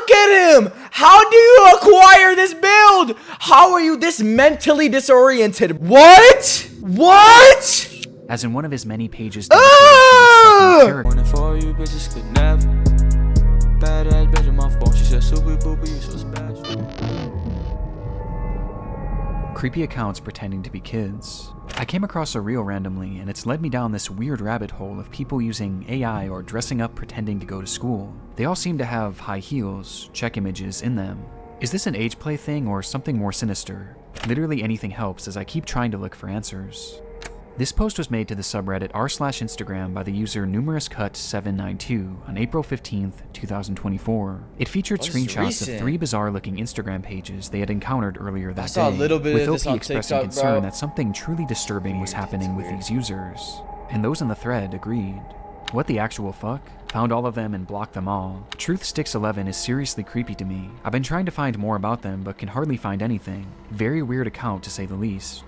look at him. How do you acquire this build? How are you this mentally disoriented? What? As in one of his many pages. Creepy accounts pretending to be kids. I came across a reel randomly, and it's led me down this weird rabbit hole of people using AI or dressing up pretending to go to school. They all seem to have high heels, check images in them. Is this an age play thing or something more sinister? Literally anything helps as I keep trying to look for answers. This post was made to the subreddit r/Instagram by the user numerouscut792 on April 15th, 2024. It featured screenshots of 3 bizarre-looking Instagram pages they had encountered earlier that day, with OP expressing concern that something truly disturbing was happening with these users. And those in the thread agreed. What the actual fuck? Found all of them and blocked them all. Truthsticks11 is seriously creepy to me. I've been trying to find more about them but can hardly find anything. Very weird account to say the least.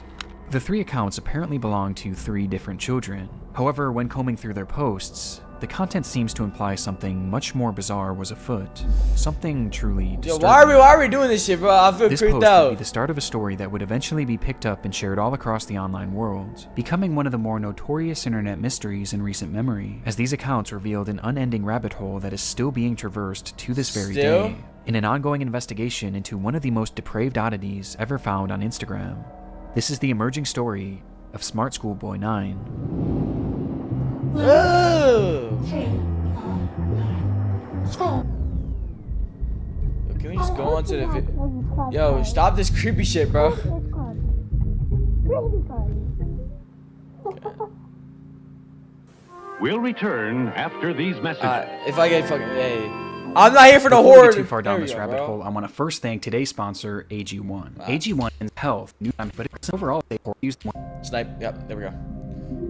The 3 accounts apparently belong to 3 different children. However, when combing through their posts, the content seems to imply something much more bizarre was afoot. Something truly disturbing. Yo, why are we doing this shit, bro? I feel creeped out. This post would be the start of a story that would eventually be picked up and shared all across the online world, becoming one of the more notorious internet mysteries in recent memory, as these accounts revealed an unending rabbit hole that is still being traversed to this very day, in an ongoing investigation into one of the most depraved oddities ever found on Instagram. This is the emerging story of Smart Schoolboy 9. Oh. Can we just go on to the video? Yo, stop this creepy shit, bro. We'll return after these messages. If I get fucking... Hey. I'm not here for the horror. Before we get too far down this rabbit hole, I want to first thank today's sponsor, AG1. Wow. AG1 is health, new time, but it's overall they used more. Snipe, yep, there we go.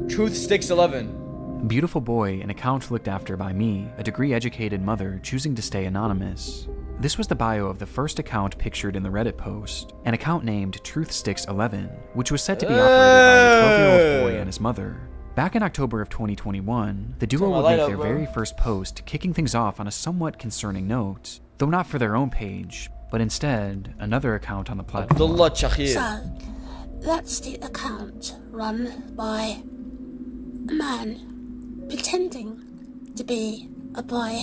Truthsticks11. Beautiful boy, an account looked after by me, a degree-educated mother choosing to stay anonymous. This was the bio of the first account pictured in the Reddit post, an account named Truthsticks11, which was said to be operated by a 12-year-old boy and his mother. Back in October of 2021, the duo would make their very first post, kicking things off on a somewhat concerning note, though not for their own page, but instead another account on the platform. So, that's the account run by a man pretending to be a boy.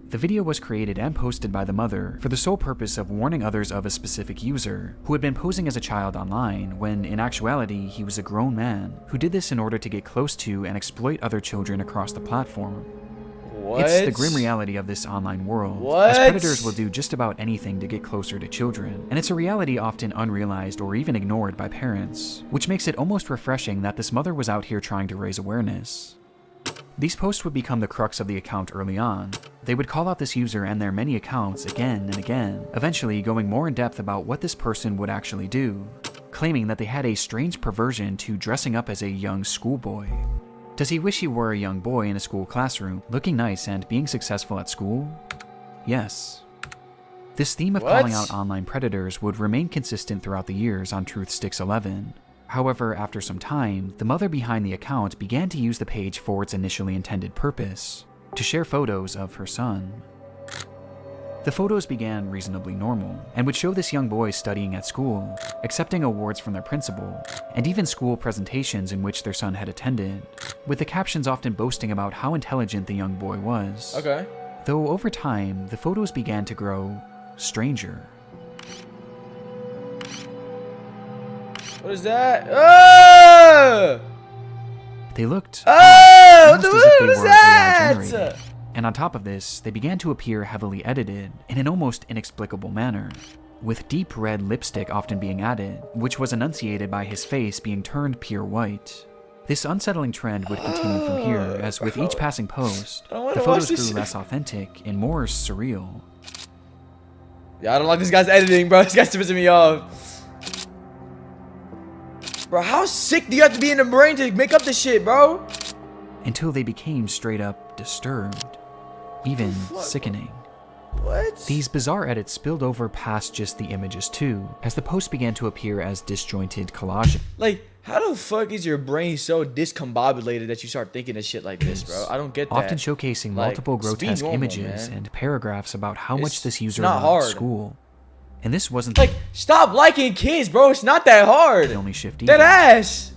The video was created and posted by the mother for the sole purpose of warning others of a specific user who had been posing as a child online when, in actuality, he was a grown man who did this in order to get close to and exploit other children across the platform. What? It's the grim reality of this online world, as predators will do just about anything to get closer to children, and it's a reality often unrealized or even ignored by parents, which makes it almost refreshing that this mother was out here trying to raise awareness. These posts would become the crux of the account early on. They would call out this user and their many accounts again and again, eventually going more in depth about what this person would actually do, claiming that they had a strange perversion to dressing up as a young schoolboy. Does he wish he were a young boy in a school classroom, looking nice and being successful at school? Yes. This theme of calling out online predators would remain consistent throughout the years on Truthsticks11. However, after some time, the mother behind the account began to use the page for its initially intended purpose, to share photos of her son. The photos began reasonably normal, and would show this young boy studying at school, accepting awards from their principal, and even school presentations in which their son had attended, with the captions often boasting about how intelligent the young boy was. Okay. Though over time, the photos began to grow stranger. What is that? Oh! They looked almost as if they were AI generated. And on top of this, they began to appear heavily edited in an almost inexplicable manner, with deep red lipstick often being added, which was enunciated by his face being turned pure white. This unsettling trend would continue from here, as with each passing post, the photos grew less authentic and more surreal. Yeah, I don't like this guy's editing, bro. This guy's pissing me off. Bro, how sick do you have to be in the brain to make up this shit, bro? Until they became straight up disturbed, even sickening. What? These bizarre edits spilled over past just the images too, as the posts began to appear as disjointed collages. Like, How the fuck is your brain so discombobulated that you start thinking of shit like this, bro? I don't get that. Often showcasing multiple Like, just be grotesque normal, images man. and paragraphs about how much this user not loved hard. school. And this wasn't Like, stop liking kids, bro. It's not that hard. the only shift Dead either. ass.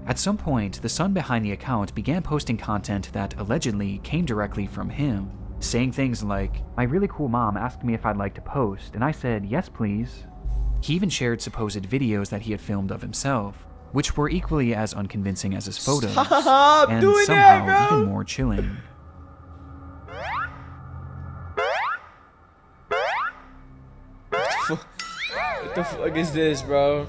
At some point, the son behind the account began posting content that allegedly came directly from him, saying things like, "My really cool mom asked me if I'd like to post, and I said, yes please." He even shared supposed videos that he had filmed of himself, which were equally as unconvincing as his photos, Stop and doing somehow that, bro. even more chilling. What the fuck is this, bro?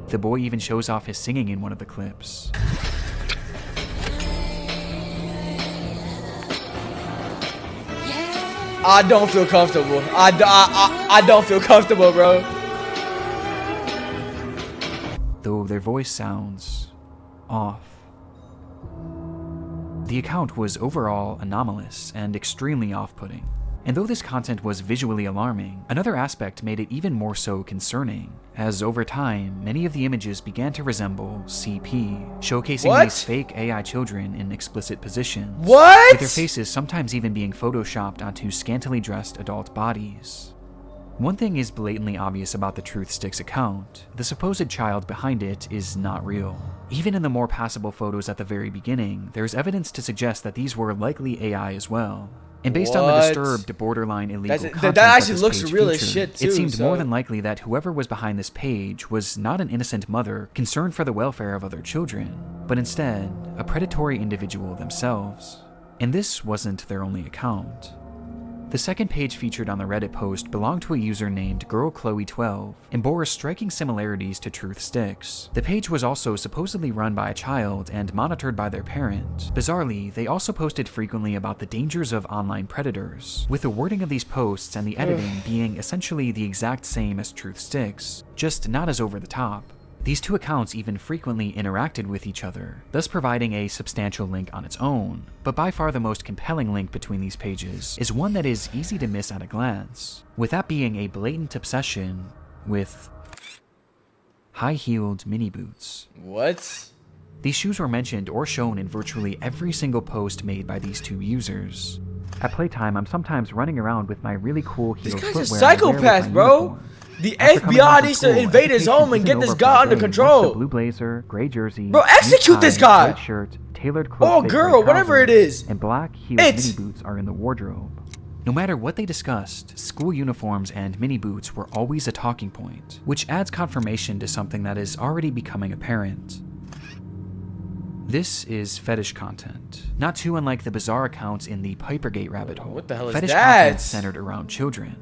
The boy even shows off his singing in one of the clips. I don't feel comfortable. I don't feel comfortable, bro. Though their voice sounds off. The account was overall anomalous and extremely off-putting. And though this content was visually alarming, another aspect made it even more so concerning, as over time, many of the images began to resemble CP, showcasing these fake AI children in explicit positions, with their faces sometimes even being photoshopped onto scantily dressed adult bodies. One thing is blatantly obvious about the Truth Sticks account: the supposed child behind it is not real. Even in the more passable photos at the very beginning, there's evidence to suggest that these were likely AI as well. And based on the disturbed, borderline illegal content that actually this looks page real as featured, shit too. it seemed more than likely that whoever was behind this page was not an innocent mother concerned for the welfare of other children, but instead a predatory individual themselves. And this wasn't their only account. The second page featured on the Reddit post belonged to a user named GirlChloe12 and bore striking similarities to Truth Sticks. The page was also supposedly run by a child and monitored by their parent. Bizarrely, they also posted frequently about the dangers of online predators, with the wording of these posts and the editing being essentially the exact same as Truth Sticks, just not as over the top. These two accounts even frequently interacted with each other, thus providing a substantial link on its own. But by far the most compelling link between these pages is one that is easy to miss at a glance, with that being a blatant obsession with high-heeled mini boots. What? These shoes were mentioned or shown in virtually every single post made by these two users. At playtime, I'm sometimes running around with my really cool heeled footwear. This guy's a psychopath, bro. The FBI needs to invade his home and get this guy under control. Blue blazer, gray jersey, bro, execute this guy. White shirt, tailored clothes, oh, girl, whatever it is, and black heeled mini boots are in the wardrobe. No matter what they discussed, school uniforms and mini boots were always a talking point, which adds confirmation to something that is already becoming apparent. This is fetish content, not too unlike the bizarre accounts in the Pipergate rabbit hole. What the hell is fetish that? Content centered around children.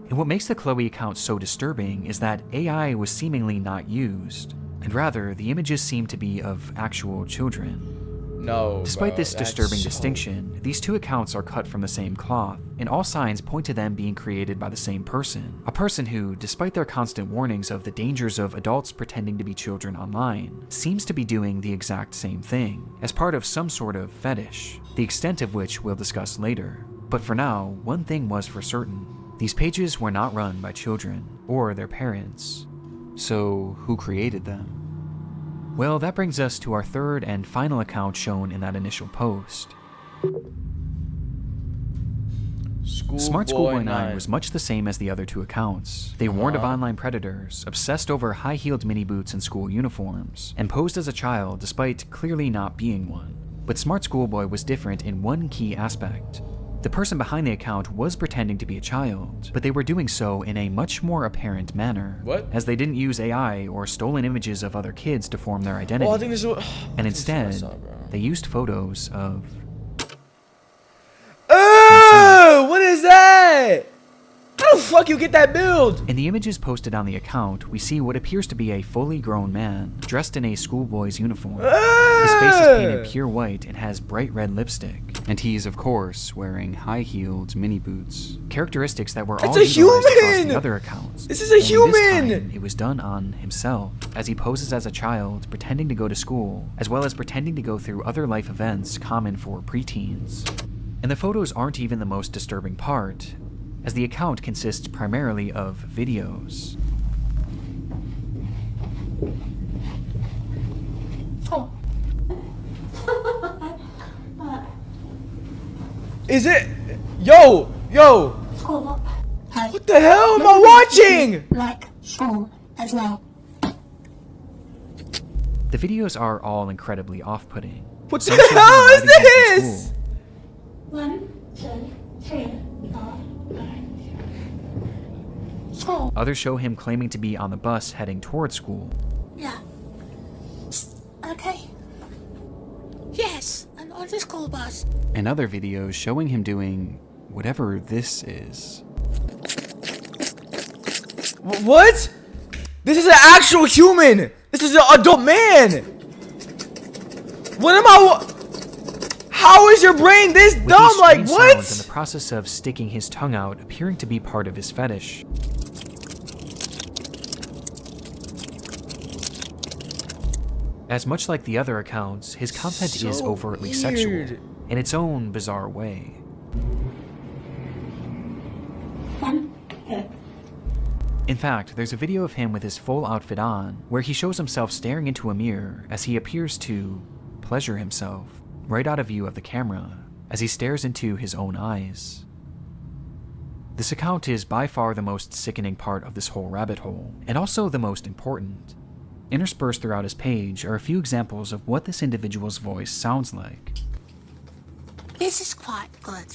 And what makes the Chloe account so disturbing is that AI was seemingly not used, and rather the images seem to be of actual children. No, Despite bro, this disturbing so... distinction, these two accounts are cut from the same cloth, and all signs point to them being created by the same person. A person who, despite their constant warnings of the dangers of adults pretending to be children online, seems to be doing the exact same thing, as part of some sort of fetish, the extent of which we'll discuss later. But for now, one thing was for certain. These pages were not run by children, or their parents. So, who created them? Well, that brings us to our third and final account shown in that initial post. Smart Schoolboy 9 was much the same as the other two accounts. They warned of online predators, obsessed over high-heeled mini boots and school uniforms, and posed as a child despite clearly not being one. But Smart Schoolboy was different in one key aspect. The person behind the account was pretending to be a child, but they were doing so in a much more apparent manner. As they didn't use AI or stolen images of other kids to form their identity. Oh, I think this is and instead, they used photos of... what is that? How the fuck you get that build? In the images posted on the account, we see what appears to be a fully grown man, dressed in a schoolboy's uniform. His face is painted pure white and has bright red lipstick. And he's, of course, wearing high-heeled mini boots. Characteristics that were all utilized across the other accounts. This is a human! This time, it was done on himself, as he poses as a child, pretending to go to school, as well as pretending to go through other life events common for preteens. And the photos aren't even the most disturbing part. as the account consists primarily of videos. Is it? Yo! What the hell am I watching? Like school as well. The videos are all incredibly off-putting. What the hell is this? 1, 2, 3, 4, 5. School. Others show him claiming to be on the bus heading towards school. Yeah. Okay. Yes, I'm on the school bus. And other videos showing him doing whatever this is. What? This is an actual human. This is an adult man. What am I? How is your brain this With dumb? these Like strange what? sounds and the process of sticking his tongue out appearing to be part of his fetish. As much like the other accounts, his content is So overtly weird. sexual in its own bizarre way. In fact, there's a video of him with his full outfit on, where he shows himself staring into a mirror as he appears to pleasure himself, right out of view of the camera, as he stares into his own eyes. This account is by far the most sickening part of this whole rabbit hole, and also the most important. Interspersed throughout his page are a few examples of what this individual's voice sounds like, This is quite good.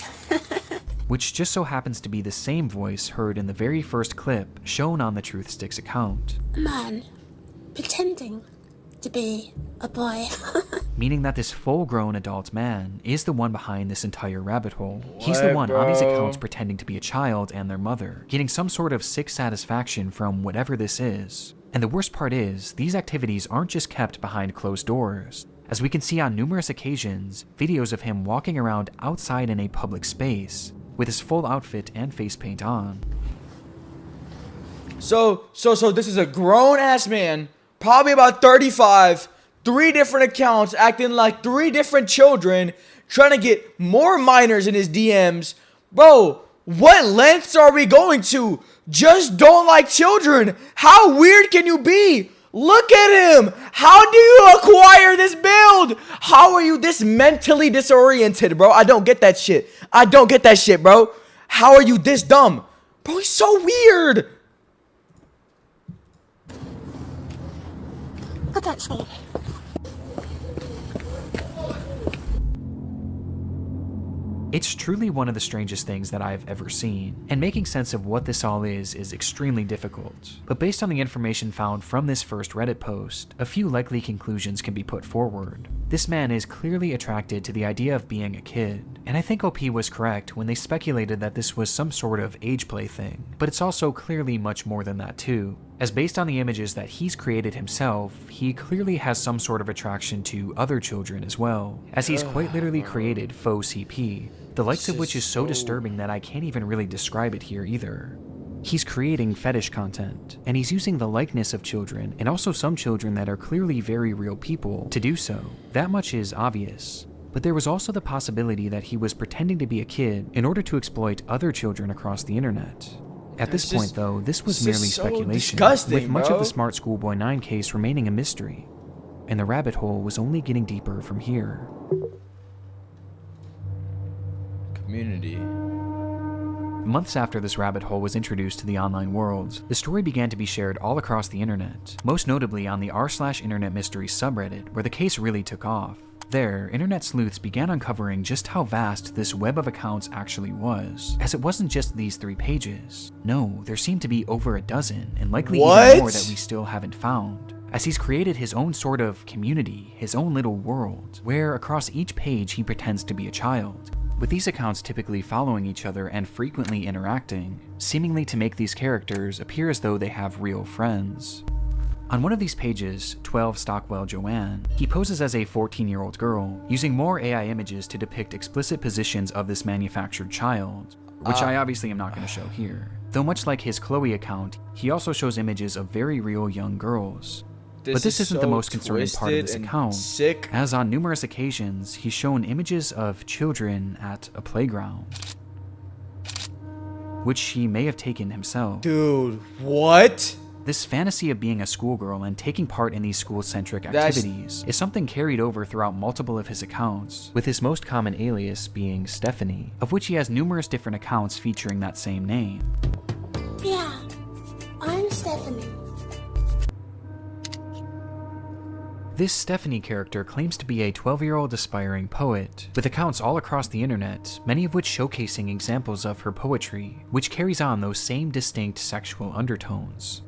which just so happens to be the same voice heard in the very first clip shown on the Truth Sticks account, A man pretending to be a boy. meaning that this full-grown adult man is the one behind this entire rabbit hole. He's the What, one on these bro? accounts pretending to be a child and their mother, getting some sort of sick satisfaction from whatever this is. And the worst part is, these activities aren't just kept behind closed doors. As we can see on numerous occasions, videos of him walking around outside in a public space, with his full outfit and face paint on. So this is a grown ass man, probably about 35, 3 different accounts, acting like 3 different children, trying to get more minors in his DMs. Bro, what lengths are we going to? Just don't like children. How weird can you be? Look at him. How do you acquire this build? How are you this mentally disoriented, bro? I don't get that shit. I don't get that shit, bro. How are you this dumb? Bro, he's so weird. Look at me. It's truly one of the strangest things that I've ever seen, and making sense of what this all is extremely difficult. But based on the information found from this first Reddit post, a few likely conclusions can be put forward. This man is clearly attracted to the idea of being a kid, and I think OP was correct when they speculated that this was some sort of age play thing, but it's also clearly much more than that too. As based on the images that he's created himself, he clearly has some sort of attraction to other children as well, as he's quite literally created faux CP, the likes of which is so disturbing that I can't even really describe it here either. He's creating fetish content, and he's using the likeness of children, and also some children that are clearly very real people, to do so. That much is obvious. But there was also the possibility that he was pretending to be a kid in order to exploit other children across the internet. At this point, though, this was merely speculation, with much of the Smart Schoolboy 9 case remaining a mystery, and the rabbit hole was only getting deeper from here. Community. Months after this rabbit hole was introduced to the online world, the story began to be shared all across the internet, most notably on the r/internet mysteries subreddit, where the case really took off. There, internet sleuths began uncovering just how vast this web of accounts actually was, as it wasn't just these 3 pages. No, there seemed to be over a dozen, and likely even more that we still haven't found, as he's created his own sort of community, his own little world, where across each page he pretends to be a child, with these accounts typically following each other and frequently interacting, seemingly to make these characters appear as though they have real friends. On one of these pages, 12 Stockwell Joanne, he poses as a 14-year-old girl, using more AI images to depict explicit positions of this manufactured child, which I obviously am not going to show here. Though much like his Chloe account, he also shows images of very real young girls. But this isn't the most concerning part of this account, as on numerous occasions, he's shown images of children at a playground. which he may have taken himself. Dude, what? This fantasy of being a schoolgirl and taking part in these school-centric activities is something carried over throughout multiple of his accounts, with his most common alias being Stephanie, of which he has numerous different accounts featuring that same name. Yeah, I'm Stephanie. This Stephanie character claims to be a 12-year-old aspiring poet, with accounts all across the internet, many of which showcasing examples of her poetry, which carries on those same distinct sexual undertones.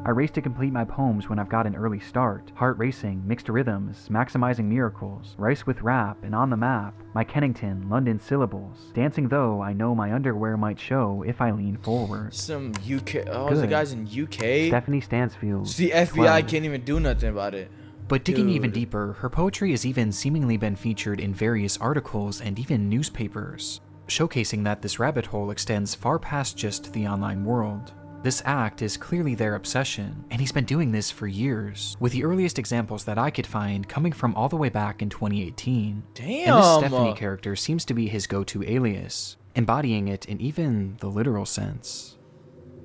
I race to complete my poems when I've got an early start. Heart racing, mixed rhythms, maximizing miracles, rice with rap, and on the map. My Kennington, London syllables. Dancing though, I know my underwear might show if I lean forward. Some UK. Oh, the guy's in UK? Stephanie Stansfield. The FBI 12. can't even do nothing about it. But digging even deeper, her poetry has even seemingly been featured in various articles and even newspapers, showcasing that this rabbit hole extends far past just the online world. This act is clearly their obsession, and he's been doing this for years, with the earliest examples that I could find coming from all the way back in 2018. Damn! And this Stephanie character seems to be his go-to alias, embodying it in even the literal sense.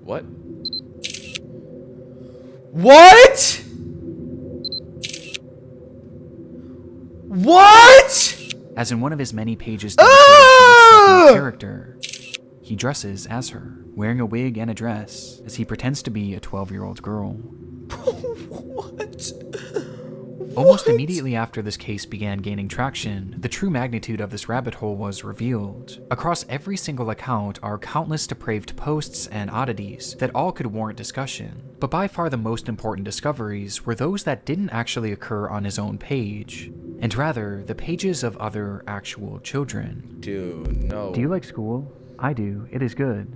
What? What? What? As in one of his many pages dedicated to his character, he dresses as her, wearing a wig and a dress, as he pretends to be a 12-year-old girl. What? Almost immediately after this case began gaining traction, the true magnitude of this rabbit hole was revealed. Across every single account are countless depraved posts and oddities that all could warrant discussion, but by far the most important discoveries were those that didn't actually occur on his own page, and rather the pages of other actual children. Dude, no. Do you like school? I do. It is good.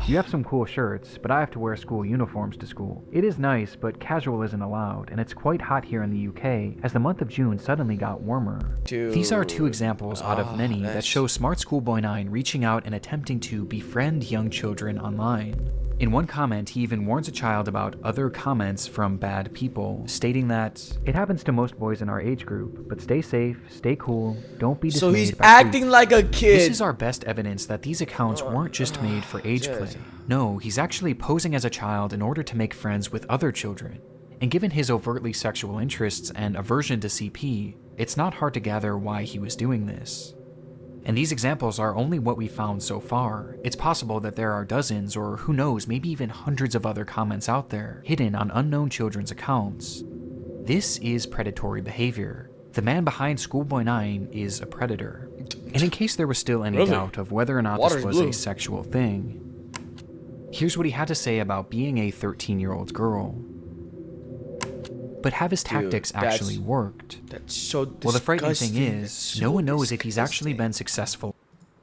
You have some cool shirts, but I have to wear school uniforms to school. It is nice, but casual isn't allowed, and it's quite hot here in the UK, as the month of June suddenly got warmer. Dude. These are two examples out of many that show Smart Schoolboy 9 reaching out and attempting to befriend young children online. In one comment, he even warns a child about other comments from bad people, stating that it happens to most boys in our age group, but stay safe, stay cool, don't be dismayed. So he's by acting creeps. like a kid. This is our best evidence that these accounts weren't just made for age play. No, he's actually posing as a child in order to make friends with other children. And given his overtly sexual interests and aversion to CP, it's not hard to gather why he was doing this. And these examples are only what we found so far. It's possible that there are dozens, or who knows, maybe even hundreds of other comments out there, hidden on unknown children's accounts. This is predatory behavior. The man behind Schoolboy 9 is a predator. And in case there was still any doubt of whether or not this was a sexual thing, here's what he had to say about being a 13-year-old girl. But have his tactics actually worked? That's so disgusting. Well, the frightening thing is, no one knows if he's actually been successful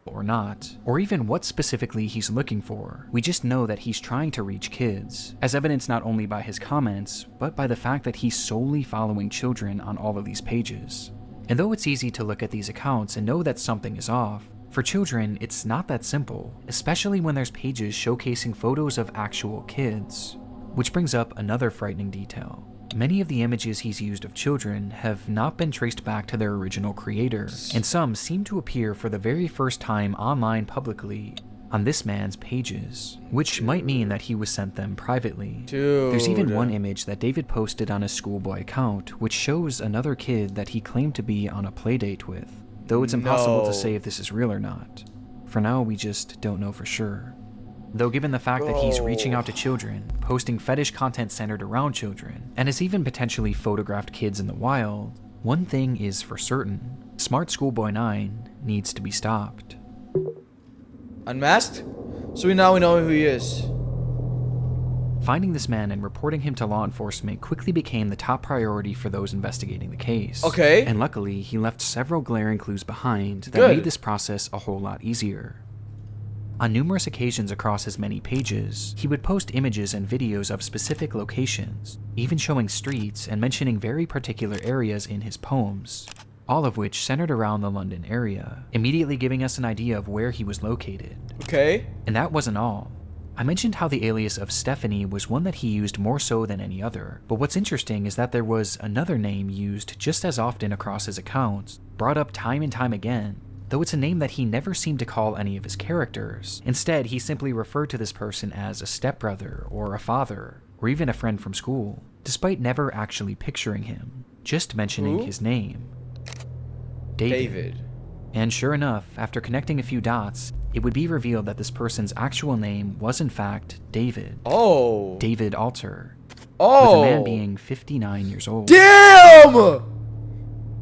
or not, or even what specifically he's looking for. We just know that he's trying to reach kids, as evidenced not only by his comments, but by the fact that he's solely following children on all of these pages. And though it's easy to look at these accounts and know that something is off, for children, it's not that simple, especially when there's pages showcasing photos of actual kids. Which brings up another frightening detail. Many of the images he's used of children have not been traced back to their original creator, and some seem to appear for the very first time online publicly on this man's pages, which might mean that he was sent them privately. There's even one image that David posted on his Schoolboy account, which shows another kid that he claimed to be on a playdate with, though it's impossible to say if this is real or not. For now, we just don't know for sure. Though given the fact that he's reaching out to children, posting fetish content centered around children, and has even potentially photographed kids in the wild, one thing is for certain: Smart Schoolboy 9 needs to be stopped. Unmasked? So now we know who he is. Finding this man and reporting him to law enforcement quickly became the top priority for those investigating the case. Okay. And luckily, he left several glaring clues behind that made this process a whole lot easier. On numerous occasions across his many pages, he would post images and videos of specific locations, even showing streets and mentioning very particular areas in his poems, all of which centered around the London area, immediately giving us an idea of where he was located. Okay. And that wasn't all. I mentioned how the alias of Stephanie was one that he used more so than any other, but what's interesting is that there was another name used just as often across his accounts, brought up time and time again, though it's a name that he never seemed to call any of his characters. Instead, he simply referred to this person as a stepbrother or a father, or even a friend from school, despite never actually picturing him, just mentioning his name. David. And sure enough, after connecting a few dots, it would be revealed that this person's actual name was in fact David. Oh. David Alter. Oh. With the man being 59 years old. Damn!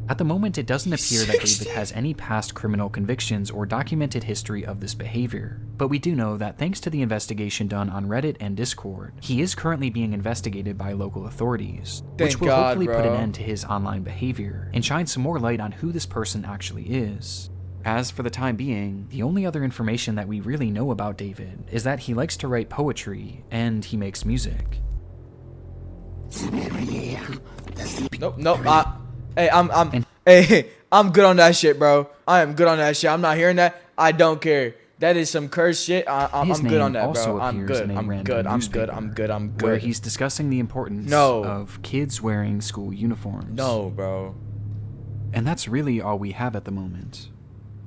At the moment, it doesn't appear that David has any past criminal convictions or documented history of this behavior, but we do know that thanks to the investigation done on Reddit and Discord, he is currently being investigated by local authorities, which will hopefully put an end to his online behavior and shine some more light on who this person actually is. As for the time being, the only other information that we really know about David is that he likes to write poetry and he makes music. Nope. Hey, I'm good on that shit, bro. I am good on that shit. I'm not hearing that. I don't care. That is some cursed shit. I'm good on that, bro. I'm good. I'm good. Where he's discussing the importance of kids wearing school uniforms. No, bro. And that's really all we have at the moment.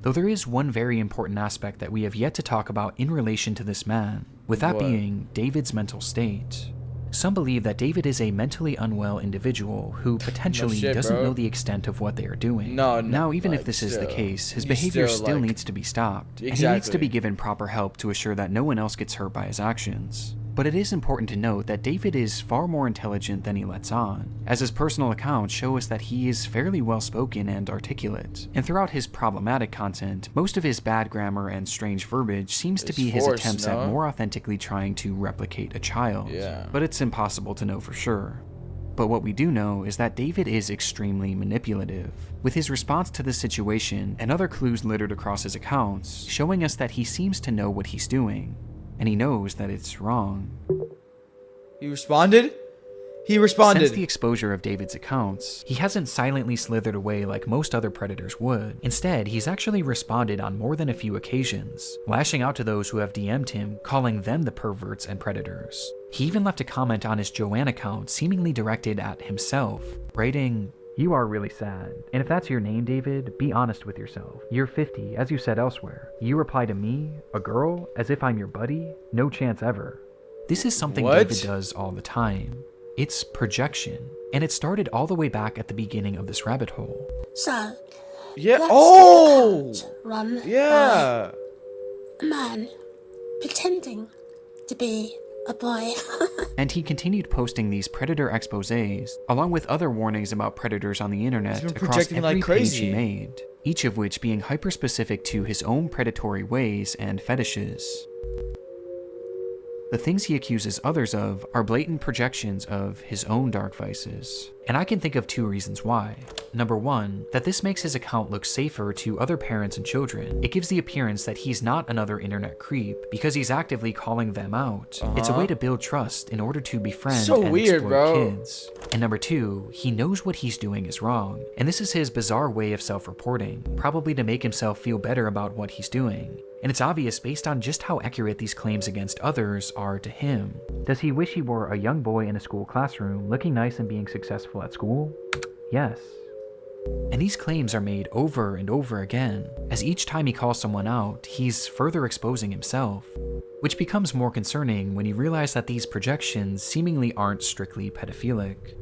Though there is one very important aspect that we have yet to talk about in relation to this man, with that being David's mental state. Some believe that David is a mentally unwell individual who potentially doesn't know the extent of what they are doing. Now, even if this is the case, his behavior still needs to be stopped, and he needs to be given proper help to assure that no one else gets hurt by his actions. But it is important to note that David is far more intelligent than he lets on, as his personal accounts show us that he is fairly well-spoken and articulate. And throughout his problematic content, most of his bad grammar and strange verbiage seems to be his attempts at more authentically trying to replicate a child. But it's impossible to know for sure. But what we do know is that David is extremely manipulative, with his response to this situation and other clues littered across his accounts showing us that he seems to know what he's doing. And he knows that it's wrong. He responded? Since the exposure of David's accounts, he hasn't silently slithered away like most other predators would. Instead, he's actually responded on more than a few occasions, lashing out to those who have DM'd him, calling them the perverts and predators. He even left a comment on his Joanne account seemingly directed at himself, writing, "You are really sad. And if that's your name, David, be honest with yourself. You're 50, as you said elsewhere. You reply to me, a girl, as if I'm your buddy? No chance ever." This is something David does all the time. It's projection. And it started all the way back at the beginning of this rabbit hole. So, yeah. Run yeah. A man pretending to be a boy. And he continued posting these predator exposés, along with other warnings about predators on the internet across every page he made, each of which being hyper-specific to his own predatory ways and fetishes. The things he accuses others of are blatant projections of his own dark vices. And I can think of two reasons why. Number one, that this makes his account look safer to other parents and children. It gives the appearance that he's not another internet creep because he's actively calling them out. It's a way to build trust in order to befriend and exploit kids. And number two, he knows what he's doing is wrong. And this is his bizarre way of self-reporting, probably to make himself feel better about what he's doing. And it's obvious based on just how accurate these claims against others are to him. Does he wish he were a young boy in a school classroom, looking nice and being successful at school? Yes. And these claims are made over and over again, as each time he calls someone out, he's further exposing himself. Which becomes more concerning when you realize that these projections seemingly aren't strictly pedophilic.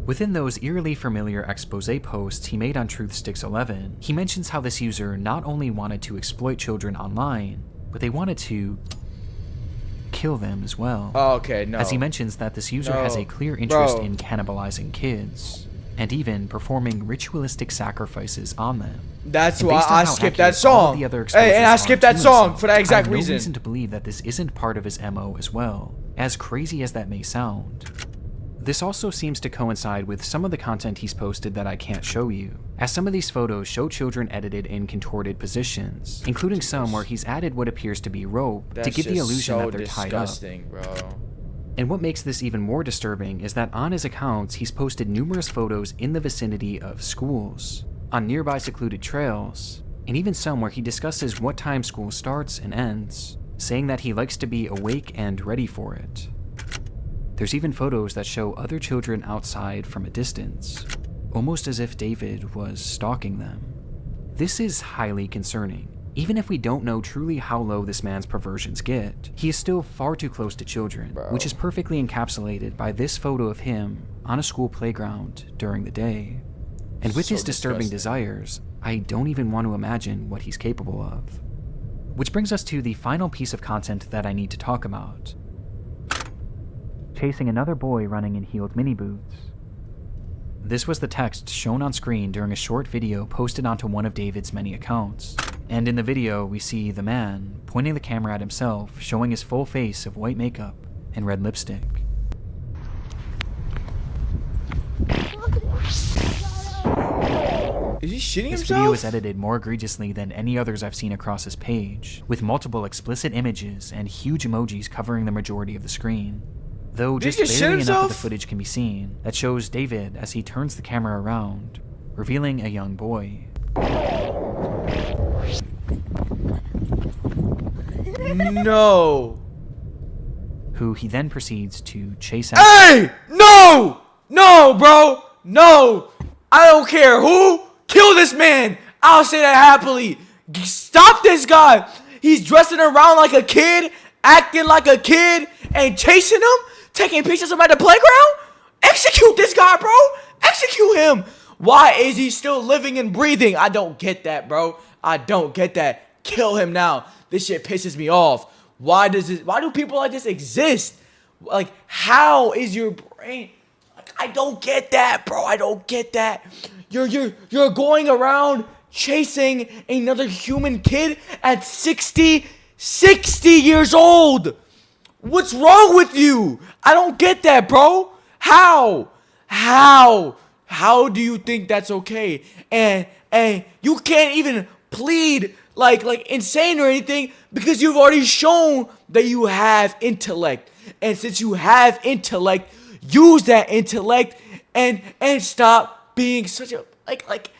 Within those eerily familiar expose posts he made on TruthSticks11, he mentions how this user not only wanted to exploit children online, but they wanted to kill them as well. As he mentions that this user has a clear interest in cannibalizing kids, and even performing ritualistic sacrifices on them. That's why I skipped that song. Hey, and I skipped that song for that exact reason. I have no reason to believe that this isn't part of his MO as well, as crazy as that may sound. This also seems to coincide with some of the content he's posted that I can't show you, as some of these photos show children edited in contorted positions, including some where he's added what appears to be rope to give the illusion that they're tied up. Bro. And what makes this even more disturbing is that on his accounts he's posted numerous photos in the vicinity of schools, on nearby secluded trails, and even some where he discusses what time school starts and ends, saying that he likes to be awake and ready for it. There's even photos that show other children outside from a distance, almost as if David was stalking them. This is highly concerning. Even if we don't know truly how low this man's perversions get, he is still far too close to children, which is perfectly encapsulated by this photo of him on a school playground during the day. And with his disturbing desires, I don't even want to imagine what he's capable of. Which brings us to the final piece of content that I need to talk about. Chasing another boy running in heeled mini boots. This was the text shown on screen during a short video posted onto one of David's many accounts. And in the video, we see the man pointing the camera at himself, showing his full face of white makeup and red lipstick. Is he shitting himself? This video is edited more egregiously than any others I've seen across his page, with multiple explicit images and huge emojis covering the majority of the screen. Though just barely enough of the footage can be seen that shows David as he turns the camera around, revealing a young boy. No. Who he then proceeds to chase Hey! after. No! No, bro! No! I don't care who! Kill this man! I'll say that happily. Stop this guy! He's dressing around like a kid, acting like a kid, and chasing him, taking pictures of him at the playground? Execute this guy, bro! Execute him! Why is he still living and breathing? I don't get that, bro. I don't get that. Kill him now. This shit pisses me off. Why do people like this exist? Like, how is your brain? Like, I don't get that, bro. I don't get that. You're going around chasing another human kid at 60 years old. What's wrong with you? I don't get that, bro. How do you think that's okay? And you can't even plead like insane or anything because you've already shown that you have intellect. And since you have intellect, use that intellect and stop being such a like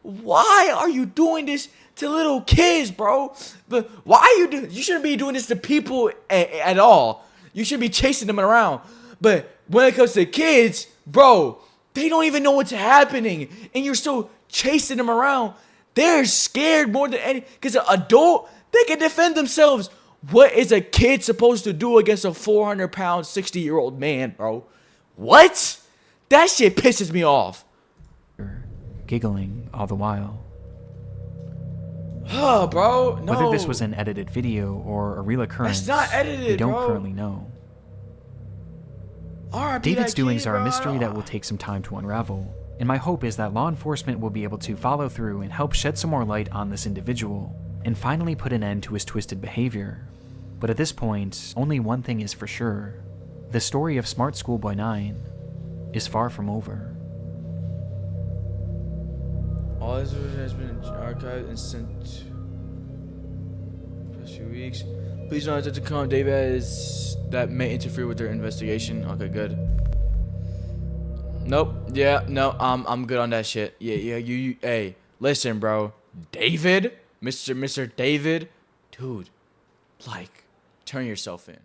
why are you doing this to little kids, bro? But why are you shouldn't be doing this to people at all. You should be chasing them around. But when it comes to kids, bro, they don't even know what's happening and you're still chasing them around. They're scared more than any, because an adult, they can defend themselves. What is a kid supposed to do against a 400-pound, 60-year-old man, bro? What? That shit pisses me off. Giggling all the while. Oh, bro, no. Whether this was an edited video or a real occurrence, that's not edited, we don't bro. currently know. David's David's doings are a mystery that will take some time to unravel, and my hope is that law enforcement will be able to follow through and help shed some more light on this individual, and finally put an end to his twisted behavior. But at this point, only one thing is for sure. The story of Smart Schoolboy 9 is far from over. All this has been archived and sent the past few weeks. Please don't attempt to come. David as that may interfere with their investigation. Okay, good. Nope. Yeah, no. I'm good on that shit. Yeah. You. Hey, listen, bro. David, Mr. David, dude. Like, turn yourself in.